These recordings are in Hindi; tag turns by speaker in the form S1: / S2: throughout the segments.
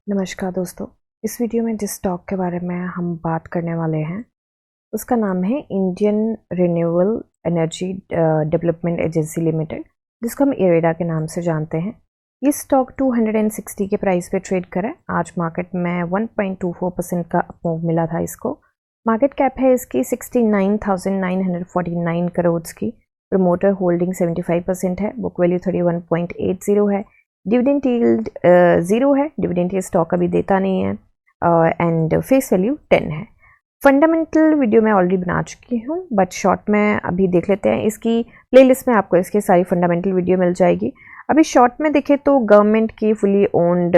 S1: नमस्कार दोस्तों। इस वीडियो में जिस स्टॉक के बारे में हम बात करने वाले हैं उसका नाम है Indian renewable energy development agency limited, जिसको हम इरेडा के नाम से जानते हैं। ये स्टॉक 260 के प्राइस पे ट्रेड करा है। आज मार्केट में 1.24% का मूव मिला था इसको। मार्केट कैप है इसकी 69,949 करोड़ की। प्रमोटर होल्डिंग 75% है। बुक वैल्यू 31.80 है। डिविडेंड यील्ड 0 है। डिविडेंड ये स्टॉक अभी देता नहीं है। एंड फेस वैल्यू 10 है। फंडामेंटल वीडियो मैं ऑलरेडी बना चुकी हूँ, बट शॉर्ट में अभी देख लेते हैं। इसकी प्लेलिस्ट में आपको इसकी सारी फंडामेंटल वीडियो मिल जाएगी। अभी शॉर्ट में देखें तो गवर्नमेंट की फुली ओन्ड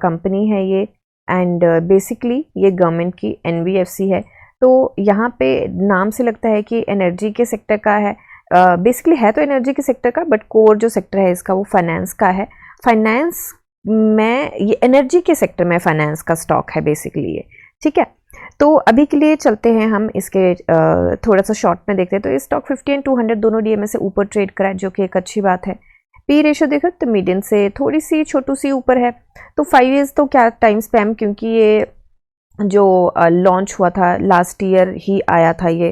S1: कंपनी है ये, एंड बेसिकली ये गवर्नमेंट की एनबीएफसी है। तो यहाँ पे नाम से लगता है कि एनर्जी के सेक्टर का है। बेसिकली है तो एनर्जी के सेक्टर का, बट कोर जो सेक्टर है इसका वो फाइनेंस का है। फाइनेंस में ये एनर्जी के सेक्टर में फाइनेंस का स्टॉक है बेसिकली ये, ठीक है। तो अभी के लिए चलते हैं हम इसके थोड़ा सा शॉर्ट में देखते हैं। तो ये स्टॉक 50 एंड 200 दोनों डीएमए से ऊपर ट्रेड करा है, जो कि एक अच्छी बात है। पी रेशियो देखो तो मीडियन से थोड़ी सी छोटू सी ऊपर है। तो 5 ईयर्स तो क्या टाइम स्पैम, क्योंकि ये जो लॉन्च हुआ था लास्ट ईयर ही आया था ये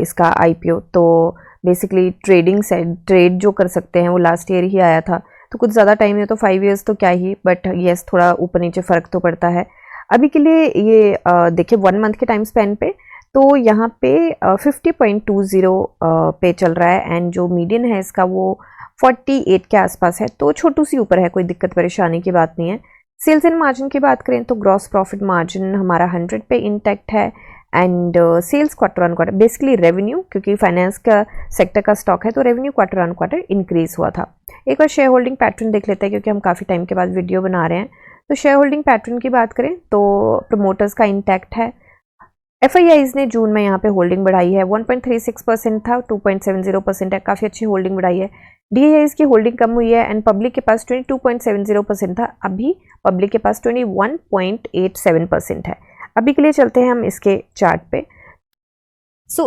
S1: इसका आईपीओ। तो बेसिकली ट्रेड जो कर सकते हैं वो लास्ट ईयर ही आया था। तो कुछ ज़्यादा टाइम है, तो 5 ईयर्स तो क्या ही, बट येस थोड़ा ऊपर नीचे फ़र्क तो पड़ता है। अभी के लिए ये देखिए 1 मंथ के टाइम स्पैन पे तो यहाँ पे 50.20 पे चल रहा है, एंड जो मीडियन है इसका वो 48 के आसपास है। तो छोटू सी ऊपर है, कोई दिक्कत परेशानी की बात नहीं है। सेल्स एंड मार्जिन की बात करें तो ग्रॉस प्रॉफिट मार्जिन हमारा 100 पे इंटैक्ट है, and sales quarter on quarter, basically revenue, क्योंकि फाइनेंस का सेक्टर का स्टॉक है तो revenue quarter on quarter increase हुआ था। एक बार शेयर होल्डिंग पैटर्न देख लेते हैं, क्योंकि हम काफ़ी टाइम के बाद वीडियो बना रहे हैं। तो शेयर होल्डिंग पैटर्न की बात करें तो प्रमोटर्स का इंटैक्ट है। एफआईआईज ने जून में यहाँ पे होल्डिंग बढ़ाई है। 1.36% था, 2.70% है, काफ़ी अच्छी होल्डिंग बढ़ाई है। डीआईआईज की होल्डिंग कम हुई है, एंड पब्लिक के पास 22.70% था, अभी पब्लिक के पास 21.87% है। अभी के लिए चलते हैं हम इसके चार्ट पे।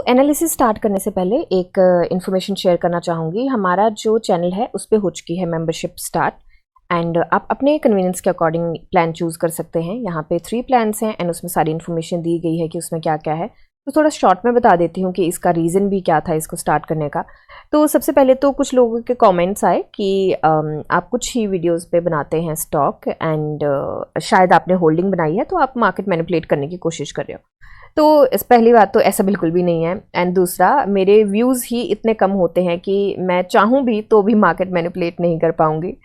S1: एनालिसिस स्टार्ट करने से पहले एक इन्फॉर्मेशन शेयर करना चाहूँगी। हमारा जो चैनल है उस पर हो चुकी है मेंबरशिप स्टार्ट, एंड आप अपने कन्वीनियंस के अकॉर्डिंग प्लान चूज़ कर सकते हैं। यहाँ पे 3 प्लान्स हैं, एंड उसमें सारी इन्फॉर्मेशन दी गई है कि उसमें क्या क्या है। तो थोड़ा शॉर्ट में बता देती हूँ कि इसका रीज़न भी क्या था इसको स्टार्ट करने का। तो सबसे पहले तो कुछ लोगों के कमेंट्स आए कि आप कुछ ही वीडियोस पे बनाते हैं स्टॉक, एंड शायद आपने होल्डिंग बनाई है तो आप मार्केट मैनिपुलेट करने की कोशिश कर रहे हो। तो इस पहली बात तो ऐसा बिल्कुल भी नहीं है, एंड दूसरा मेरे व्यूज़ ही इतने कम होते हैं कि मैं चाहूँ भी तो भी मार्केट मैनिपुलेट नहीं कर पाऊँगी।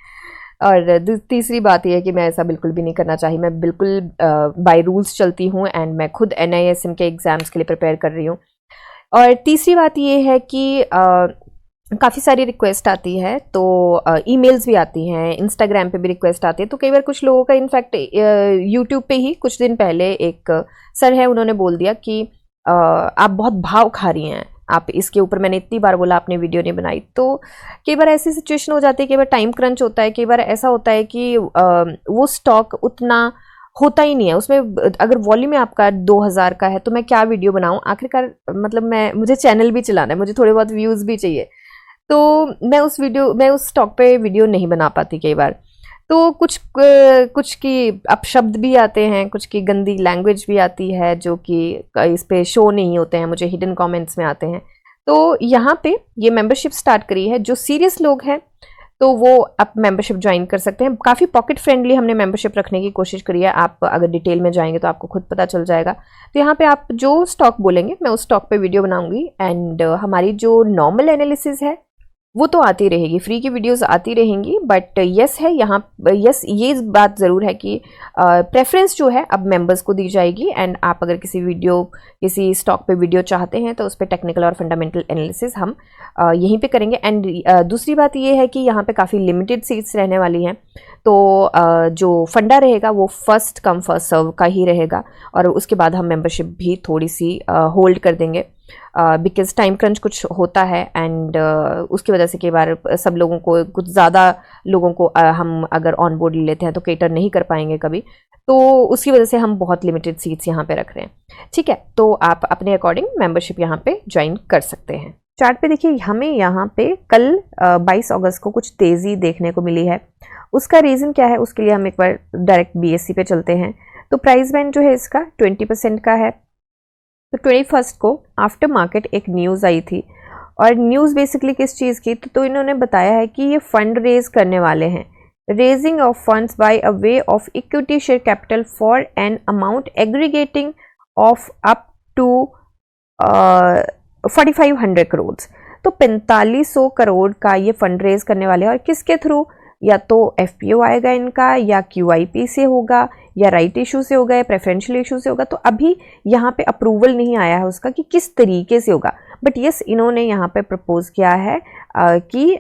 S1: और तीसरी बात यह है कि मैं ऐसा बिल्कुल भी नहीं करना चाहिए। मैं बिल्कुल बाय रूल्स चलती हूँ, एंड मैं खुद एनआईएसएम के एग्ज़ाम्स के लिए प्रिपेयर कर रही हूँ। और तीसरी बात यह है कि काफ़ी सारी रिक्वेस्ट आती है, तो ईमेल्स भी आती हैं, इंस्टाग्राम पे भी रिक्वेस्ट आती है। तो कई बार कुछ लोगों का इनफैक्ट यूट्यूब पे ही कुछ दिन पहले एक सर है, उन्होंने बोल दिया कि आप बहुत भाव खा रही हैं, आप इसके ऊपर मैंने इतनी बार बोला आपने वीडियो नहीं बनाई। तो कई बार ऐसी सिचुएशन हो जाती है, कई बार टाइम क्रंच होता है, कई बार ऐसा होता है कि वो स्टॉक उतना होता ही नहीं है उसमें। अगर वॉल्यूम आपका 2000 का है तो मैं क्या वीडियो बनाऊं आखिरकार, मतलब मुझे चैनल भी चलाना है, मुझे थोड़े बहुत व्यूज़ भी चाहिए। तो मैं उस स्टॉक पे वीडियो नहीं बना पाती कई बार। तो कुछ की अपशब्द भी आते हैं, कुछ की गंदी लैंग्वेज भी आती है, जो कि इस पे शो नहीं होते हैं, मुझे हिडन कमेंट्स में आते हैं। तो यहाँ पे ये मेंबरशिप स्टार्ट करी है। जो सीरियस लोग हैं तो वो आप मेंबरशिप ज्वाइन कर सकते हैं। काफ़ी पॉकेट फ्रेंडली हमने मेंबरशिप रखने की कोशिश करी है। आप अगर डिटेल में जाएंगे तो आपको खुद पता चल जाएगा। तो यहाँ पे आप जो स्टॉक बोलेंगे मैं उस स्टॉक पे वीडियो बनाऊंगी, एंड हमारी जो नॉर्मल एनालिसिस है वो तो आती रहेगी, फ्री की वीडियोस आती रहेंगी। बट यस है यहाँ, यस ये बात ज़रूर है कि प्रेफरेंस जो है अब मेंबर्स को दी जाएगी, एंड आप अगर किसी स्टॉक पे वीडियो चाहते हैं तो उस पर टेक्निकल और फंडामेंटल एनालिसिस हम यहीं पे करेंगे। एंड दूसरी बात ये है कि यहाँ पे काफ़ी लिमिटेड सीट्स रहने वाली हैं। तो जो फंडा रहेगा वो फर्स्ट कम फर्स्ट सर्व का ही रहेगा, और उसके बाद हम मेंबरशिप भी थोड़ी सी होल्ड कर देंगे, बिकॉज टाइम क्रंच कुछ होता है, एंड उसकी वजह से कई बार सब लोगों को, कुछ ज़्यादा लोगों को हम अगर ऑन बोर्ड ले लेते हैं तो केटर नहीं कर पाएंगे कभी। तो उसकी वजह से हम बहुत लिमिटेड सीट्स यहाँ पे रख रहे हैं, ठीक है। तो आप अपने अकॉर्डिंग मेंबरशिप यहाँ पे ज्वाइन कर सकते हैं। चार्ट पे देखिए हमें यहाँ पे कल 22 अगस्त को कुछ तेज़ी देखने को मिली है। उसका रीज़न क्या है, उसके लिए हम एक बार डायरेक्ट BSE पे चलते हैं। तो प्राइस बैंड जो है इसका 20% का है। तो 21 को आफ्टर मार्केट एक न्यूज़ आई थी, और न्यूज़ बेसिकली किस चीज़ की, तो इन्होंने बताया है कि ये फंड रेज करने वाले हैं। Raising of funds by a way of equity share capital for an amount aggregating of up to 4500 crore. तो 4500 करोड़ का ये फंड रेज करने वाले हैं, और किसके थ्रू, या तो FPO आएगा इनका, या QIP से होगा, या राइट इशू से होगा, या प्रेफरेंशियल इशू से होगा। तो अभी यहाँ पे अप्रूवल नहीं आया है उसका कि किस तरीके से होगा, बट यस इन्होंने यहाँ पे प्रपोज किया है कि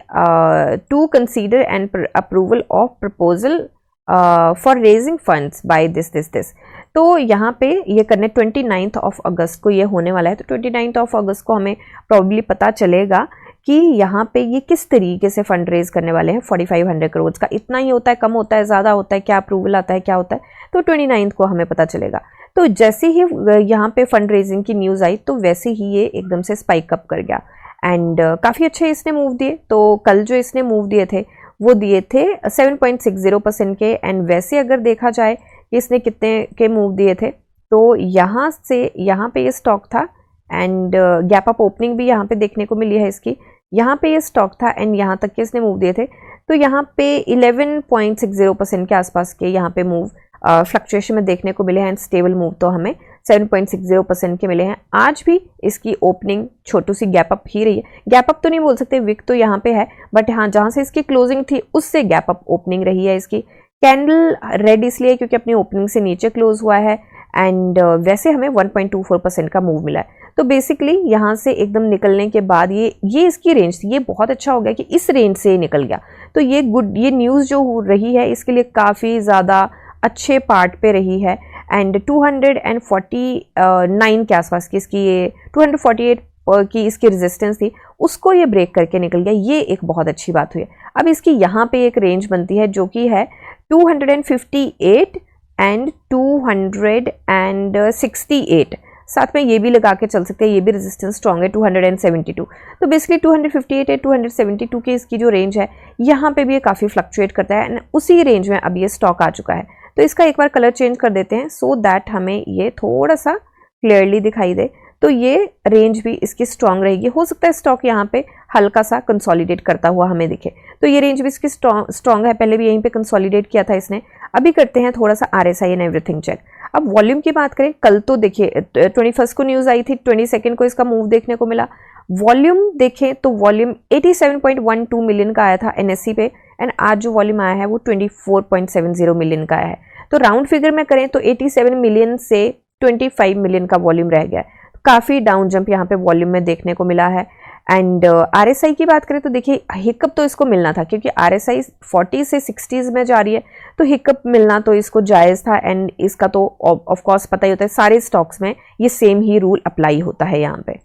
S1: to consider and approval of proposal for raising funds by this. तो यहाँ पे ये करने 29 अगस्त को ये होने वाला है। तो 29 अगस्त को हमें प्रॉब्ली पता चलेगा कि यहाँ पे ये किस तरीके से फंड रेज करने वाले हैं 4500 करोड़ का। इतना ही होता है, कम होता है, ज़्यादा होता है, क्या अप्रूवल आता है, क्या होता है, तो 29 को हमें पता चलेगा। तो जैसे ही यहाँ पे फंड रेजिंग की न्यूज़ आई तो वैसे ही ये एकदम से स्पाइक अप कर गया, एंड काफ़ी अच्छे इसने मूव दिए। तो कल जो इसने मूव दिए थे वो दिए थे 7.60% के, एंड वैसे अगर देखा जाए कि इसने कितने के मूव दिए थे, तो यहाँ से यहाँ पे ये स्टॉक था, एंड गैप अप ओपनिंग भी यहाँ पे देखने को मिली है इसकी। यहाँ पे ये स्टॉक था एंड यहाँ तक के इसने मूव दिए थे। तो यहाँ पे 11.60% के आसपास के यहाँ पे मूव फ्लक्चुएशन में देखने को मिले हैं, एंड स्टेबल मूव तो हमें 7.60% के मिले हैं। आज भी इसकी ओपनिंग छोटू सी गैप अप ही रही है। गैप अप तो नहीं बोल सकते, विक तो यहाँ पे है, बट हाँ जहाँ से इसकी क्लोजिंग थी उससे गैप अप ओपनिंग रही है इसकी। कैंडल रेड इसलिए क्योंकि अपनी ओपनिंग से नीचे क्लोज हुआ है, एंड वैसे हमें 1.24% का मूव मिला है। तो बेसिकली यहाँ से एकदम निकलने के बाद ये इसकी रेंज थी, ये बहुत अच्छा हो गया कि इस रेंज से निकल गया। तो ये गुड, ये न्यूज़ जो हो रही है इसके लिए काफ़ी ज़्यादा अच्छे पार्ट पे रही है, एंड 249 के आसपास की इसकी, ये 248 की इसकी रेजिस्टेंस थी, उसको ये ब्रेक करके निकल गया। ये एक बहुत अच्छी बात हुई है। अब इसकी यहाँ पे एक रेंज बनती है जो कि है 258 एंड 268, साथ में ये भी लगा के चल सकते हैं, ये भी रेजिस्टेंस स्ट्रॉन्ग है 272। तो बेसिकली 258 है 272 की इसकी जो रेंज है, यहाँ पे भी ये काफ़ी फ्लक्चुएट करता है, एंड उसी रेंज में अब ये स्टॉक आ चुका है। तो इसका एक बार कलर चेंज कर देते हैं सो दैट हमें ये थोड़ा सा क्लियरली दिखाई दे। तो ये रेंज भी इसकी स्ट्रॉन्ग रहेगी। हो सकता है स्टॉक यहाँ पे हल्का सा कंसोलिडेट करता हुआ हमें दिखे, तो ये रेंज भी इसकी स्ट्रॉन्ग है। पहले भी यहीं पे कंसोलिडेट किया था इसने। अभी करते हैं थोड़ा सा RSI एंड एवरीथिंग चेक। अब वॉल्यूम की बात करें, कल तो देखिए 21 को न्यूज़ आई थी, 22 को इसका मूव देखने को मिला। वॉल्यूम देखें तो वॉल्यूम 87.12 मिलियन का आया था NSE पे, एंड आज जो वॉल्यूम आया है वो 24.70 मिलियन का आया है। तो राउंड फिगर में करें तो 87 मिलियन से 25 मिलियन का वॉल्यूम रह गया है। काफ़ी डाउन जंप यहाँ पे वॉल्यूम में देखने को मिला है। एंड RSI की बात करें तो देखिए हिकअप तो इसको मिलना था, क्योंकि RSI 40 से 60s में जा रही है, तो हिकअप मिलना तो इसको जायज़ था। एंड इसका तो ऑफ कोर्स पता ही होता है, सारे स्टॉक्स में ये सेम ही रूल अप्लाई होता है यहाँ पे,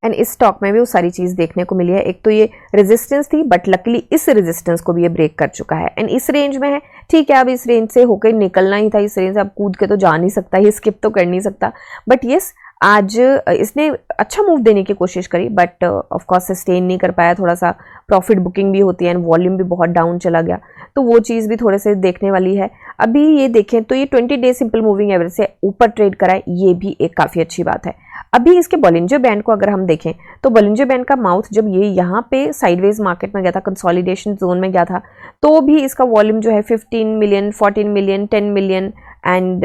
S1: एंड इस स्टॉक में भी वो सारी चीज़ देखने को मिली है। एक तो ये रेजिस्टेंस थी, बट लकीली इस रेजिस्टेंस को भी ये ब्रेक कर चुका है, एंड इस रेंज में है। ठीक है, अब इस रेंज से होकर निकलना ही था, इस रेंज से अब कूद के तो जा नहीं सकता, ये स्किप तो कर नहीं सकता। बट यस, आज इसने अच्छा मूव देने की कोशिश करी, बट ऑफ कोर्स सस्टेन नहीं कर पाया। थोड़ा सा प्रॉफिट बुकिंग भी होती है, एंड वॉल्यूम भी बहुत डाउन चला गया, तो वो चीज़ भी थोड़े से देखने वाली है। अभी ये देखें तो ये 20 डे सिंपल मूविंग एवरेज से ऊपर ट्रेड करा है, ये भी एक काफ़ी अच्छी बात है। अभी इसके बॉलिंजर बैंड को अगर हम देखें तो बॉलिंजर बैंड का माउथ जब ये यहाँ पे साइडवेज मार्केट में गया था, कंसोलिडेशन जोन में गया था, तो भी इसका वॉल्यूम जो है 15 मिलियन, 14 मिलियन, 10 मिलियन, एंड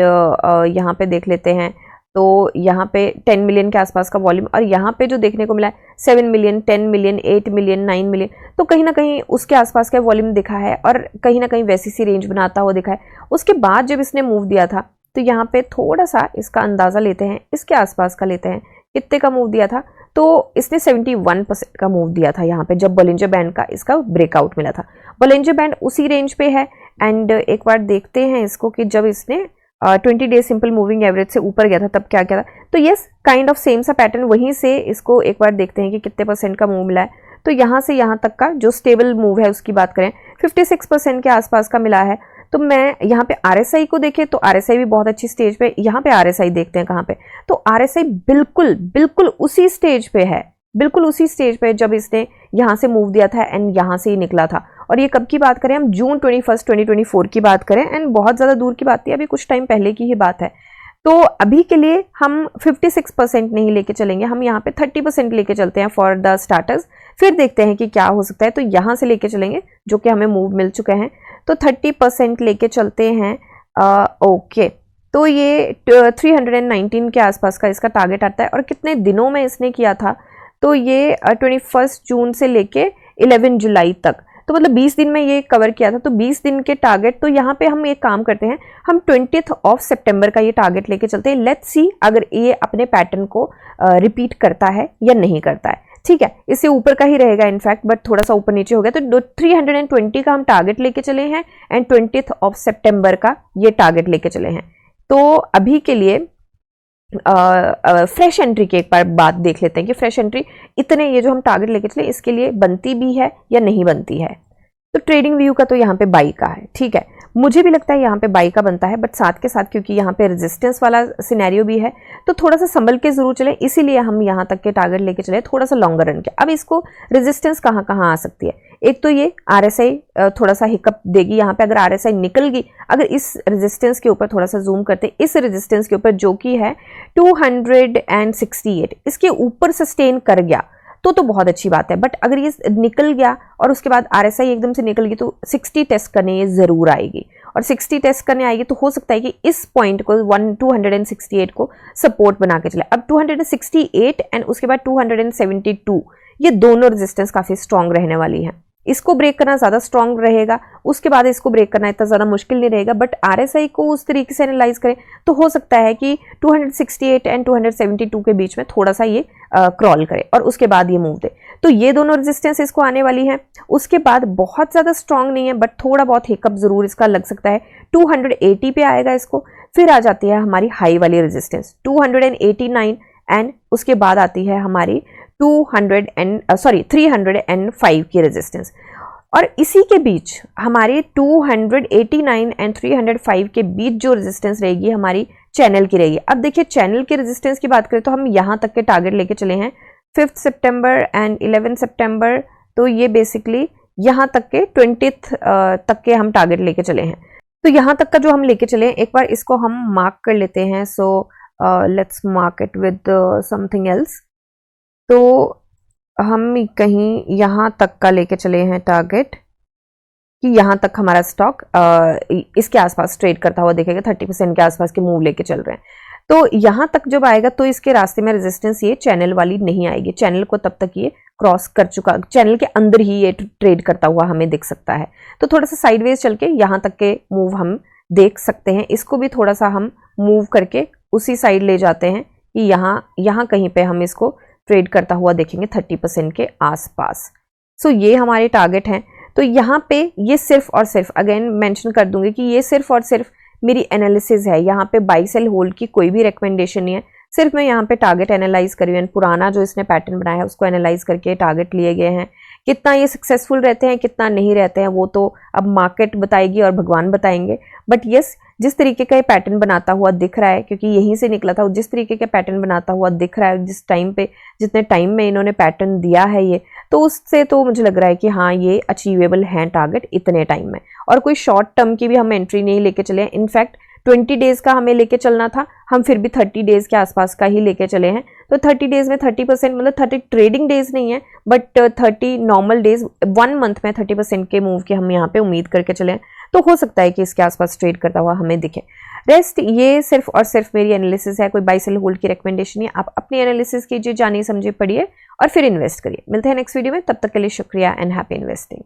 S1: यहाँ पे देख लेते हैं तो यहाँ पे 10 मिलियन के आसपास का वॉल्यूम, और यहाँ पे जो देखने को मिला है 7 मिलियन, 10 मिलियन, 8 मिलियन, 9 मिलियन, तो कहीं ना कहीं उसके आसपास का वॉल्यूम दिखा है, और कहीं ना कहीं वैसी सी रेंज बनाता हुआ दिखा है। उसके बाद जब इसने मूव दिया था तो यहाँ पे थोड़ा सा इसका अंदाज़ा लेते हैं, इसके आसपास का लेते हैं, कितने का मूव दिया था। तो इसने 71% का मूव दिया था यहाँ पे, जब बॉलिंजर बैंड का इसका ब्रेकआउट मिला था। बॉलिंजर बैंड उसी रेंज पे है, एंड एक बार देखते हैं इसको कि जब इसने 20 डे सिंपल मूविंग एवरेज से ऊपर गया था तब क्या क्या था। तो यस, काइंड ऑफ सेम सा पैटर्न, वहीं से इसको एक बार देखते हैं कि कितने % का मूव मिला है। तो यहाँ से यहाँ तक का जो स्टेबल मूव है उसकी बात करें 56% के आसपास का मिला है। तो मैं यहाँ पे RSI को देखें तो RSI भी बहुत अच्छी स्टेज पे, यहाँ पे RSI देखते हैं कहाँ पे, तो RSI बिल्कुल बिल्कुल उसी स्टेज पे है बिल्कुल उसी स्टेज पे जब इसने यहाँ से मूव दिया था एंड यहाँ से ही निकला था। और ये कब की बात करें हम, जून 21, 2024 की बात करें, एंड बहुत ज़्यादा दूर की बात है, अभी कुछ टाइम पहले की ही बात है। तो अभी के लिए हम 56% नहीं लेके चलेंगे, हम यहाँ पे 30% लेके चलते हैं फॉर द स्टार्टर्स, फिर देखते हैं कि क्या हो सकता है। तो यहाँ से लेके चलेंगे जो कि हमें मूव मिल चुके हैं, तो 30% लेके चलते हैं। ओके, तो ये 319 के आसपास का इसका टारगेट आता है। और कितने दिनों में इसने किया था, तो ये 21 जून से लेके 11 जुलाई तक, तो मतलब 20 दिन में ये कवर किया था। तो 20 दिन के टारगेट, तो यहाँ पे हम एक काम करते हैं, हम 20 सितंबर का ये टारगेट लेके चलते हैं। लेट्स सी अगर ये अपने पैटर्न को रिपीट करता है या नहीं करता है। ठीक है, इससे ऊपर का ही रहेगा इनफैक्ट, बट थोड़ा सा ऊपर नीचे हो गया। तो 320 का हम टारगेट लेके चले हैं एंड 20 सितंबर का ये टारगेट लेके चले हैं। तो अभी के लिए फ्रेश एंट्री की एक बार बात देख लेते हैं कि फ्रेश एंट्री इतने, ये जो हम टारगेट लेके चले इसके लिए बनती भी है या नहीं बनती है। तो ट्रेडिंग व्यू का तो यहाँ पे बाई का है, ठीक है, मुझे भी लगता है यहाँ पे बाई का बनता है, बट साथ के साथ क्योंकि यहाँ पे रेजिस्टेंस वाला सिनेरियो भी है, तो थोड़ा सा संभल के जरूर चले, इसीलिए हम यहाँ तक के टारगेट लेके चले थोड़ा सा लॉन्गर रन के। अब इसको रेजिस्टेंस कहाँ कहाँ आ सकती है, एक तो ये RSI थोड़ा सा हिकअप देगी यहाँ पे, अगर RSI निकल गई, अगर इस रेजिस्टेंस के ऊपर थोड़ा सा जूम करते, इस रेजिस्टेंस के ऊपर जो कि है 268, इसके ऊपर सस्टेन कर गया तो बहुत अच्छी बात है। बट अगर ये निकल गया और उसके बाद RSI एकदम से निकल गई, तो 60 टेस्ट करने ये जरूर आएगी, और 60 टेस्ट करने आएगी तो हो सकता है कि इस पॉइंट को 268 को सपोर्ट बना के चले। अब 268 एंड उसके बाद 272, ये दोनों रेजिस्टेंस काफी स्ट्रांग रहने वाली है। इसको ब्रेक करना ज्यादा स्ट्रांग रहेगा, उसके बाद इसको ब्रेक करना इतना ज्यादा मुश्किल नहीं रहेगा। बट RSI को उस तरीके से एनालाइज करें तो हो सकता है कि 268 एंड 272 के बीच में थोड़ा सा ये क्रॉल करे और उसके बाद ये मूव दे। तो ये दोनों रेजिस्टेंस इसको आने वाली है। उसके बाद बहुत ज्यादा स्ट्रांग नहीं है, बट थोड़ा बहुत हिकअप जरूर इसका लग सकता है। 280 पे आएगा इसको, फिर आ जाती है हमारी हाई वाली रेजिस्टेंस 289 एंड उसके बाद आती है हमारी 305 की रेजिस्टेंस। और इसी के बीच हमारे 289 एंड 305 के बीच जो रेजिस्टेंस रहेगी हमारी चैनल की रहेगी। अब देखिए चैनल के रेजिस्टेंस की बात करें तो हम यहाँ तक के टारगेट लेके चले हैं 5 सितंबर एंड 11 सितंबर, तो ये बेसिकली यहाँ तक के 20th तक के हम टारगेट लेके चले हैं। तो यहाँ तक का जो हम लेके चले हैं, एक बार इसको हम मार्क कर लेते हैं। So let's mark it with something else. तो हम कहीं यहाँ तक का लेके चले हैं टारगेट कि यहाँ तक हमारा स्टॉक इसके आसपास ट्रेड करता हुआ देखेगा, 30% के आसपास के मूव लेके चल रहे हैं। तो यहाँ तक जब आएगा तो इसके रास्ते में रेजिस्टेंस ये चैनल वाली नहीं आएगी, चैनल को तब तक ये क्रॉस कर चुका, चैनल के अंदर ही ये ट्रेड करता हुआ हमें दिख सकता है। तो थोड़ा सा साइडवेज चल के यहाँ तक के मूव हम देख सकते हैं। इसको भी थोड़ा सा हम मूव करके उसी साइड ले जाते हैं कि यहाँ कहीं पे हम इसको ट्रेड करता हुआ देखेंगे 30% के आसपास। सो ये हमारे टारगेट हैं। तो यहाँ पे ये सिर्फ और सिर्फ अगेन मेंशन कर दूंगी कि ये सिर्फ और सिर्फ मेरी एनालिसिस है, यहाँ पे बाई सेल होल्ड की कोई भी रिकमेंडेशन नहीं है, सिर्फ मैं यहाँ पे टारगेट एनालाइज करी हूँ। पुराना जो इसने पैटर्न बनाया है उसको एनालाइज करके टारगेट लिए गए हैं। कितना ये सक्सेसफुल रहते हैं कितना नहीं रहते हैं वो तो अब मार्केट बताएगी और भगवान बताएंगे। बट यस, जिस तरीके का ये पैटर्न बनाता हुआ दिख रहा है, क्योंकि यहीं से निकला था, जिस तरीके का पैटर्न बनाता हुआ दिख रहा है, जिस टाइम पे जितने टाइम में इन्होंने पैटर्न दिया है ये, तो उससे तो मुझे लग रहा है कि हाँ ये अचीवेबल है टारगेट इतने टाइम में। और कोई शॉर्ट टर्म की भी हम एंट्री नहीं लेके चले हैं। इनफैक्ट 20 डेज का हमें लेके चलना था, हम फिर भी 30 डेज के आसपास का ही लेके चले हैं। तो 30 डेज में 30% मतलब 30 ट्रेडिंग डेज नहीं है, बट 30 नॉर्मल डेज, 1 मंथ में 30% के मूव की हम यहाँ पे उम्मीद करके चले। तो हो सकता है कि इसके आसपास ट्रेड करता हुआ हमें दिखे। रेस्ट ये सिर्फ और सिर्फ मेरी एनालिसिस है, कोई बाय सेल होल्ड की रिकमेंडेशन नहीं है। आप अपनी एनालिसिस कीजिए, जानिए समझिए, पढ़िए और फिर इन्वेस्ट करिए। मिलते हैं नेक्स्ट वीडियो में, तब तक के लिए शुक्रिया एंड हैप्पी इन्वेस्टिंग।